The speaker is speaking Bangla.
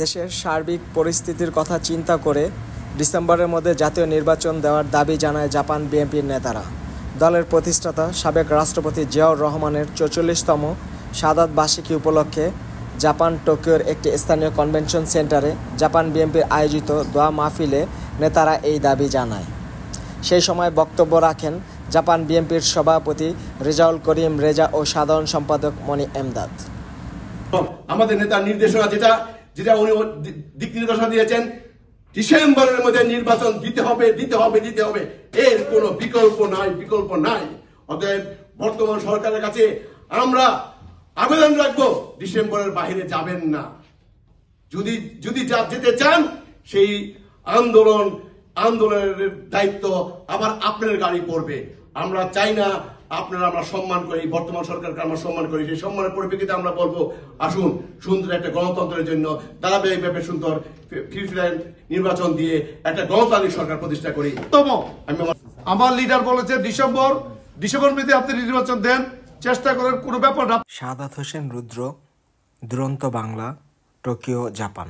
দেশের সার্বিক পরিস্থিতির কথা চিন্তা করে ডিসেম্বরের মধ্যে জাতীয় নির্বাচন দেওয়ার দাবি জানায় জাপান বিএনপির নেতারা। দলের প্রতিষ্ঠাতা সাবেক রাষ্ট্রপতি জিয়াউর রহমানের ৪৪তম শাহাদাত বার্ষিকী উপলক্ষে জাপান টোকিওর একটি স্থানীয় কনভেনশন সেন্টারে জাপান বিএনপির আয়োজিত দোয়া মাহফিলে নেতারা এই দাবি জানায়। সেই সময় বক্তব্য রাখেন জাপান বিএনপির সভাপতি রেজাউল করিম রেজা ও সাধারণ সম্পাদক মনি এমদাদ। আমাদের নেতার নির্দেশনা যেটা উনি দিক নির্দেশনা দিয়েছেন, ডিসেম্বরের মধ্যে নির্বাচন দিতে হবে, এর কোনো বিকল্প নাই। অতএব বর্তমান সরকারের কাছে আমরা আবেদন রাখবো, ডিসেম্বরের বাইরে যাবেন না। যদি যেতে চান, সেই আন্দোলনের দায়িত্ব আবার আপনার গাড়ি পড়বে। আমরা চাই না আমরা সম্মান করি, বর্তমান সরকারকে আমরা সম্মান করি। সেই সম্মানের পরিপ্রেক্ষিতে আমরা বলবো, আসুন সুন্দর একটা গণতন্ত্রের জন্য ধারাবাহিকভাবে সুন্দর নির্বাচন দিয়ে একটা গণতান্ত্রিক সরকার প্রতিষ্ঠা করি। আমার লিডার বলেছে ডিসেম্বর মধ্যে আপনি নির্বাচন দেন, চেষ্টা করেন, কোনো ব্যাপার না। শাহাদাত হোসেন রুদ্র, দুরন্ত বাংলা, টোকিও, জাপান।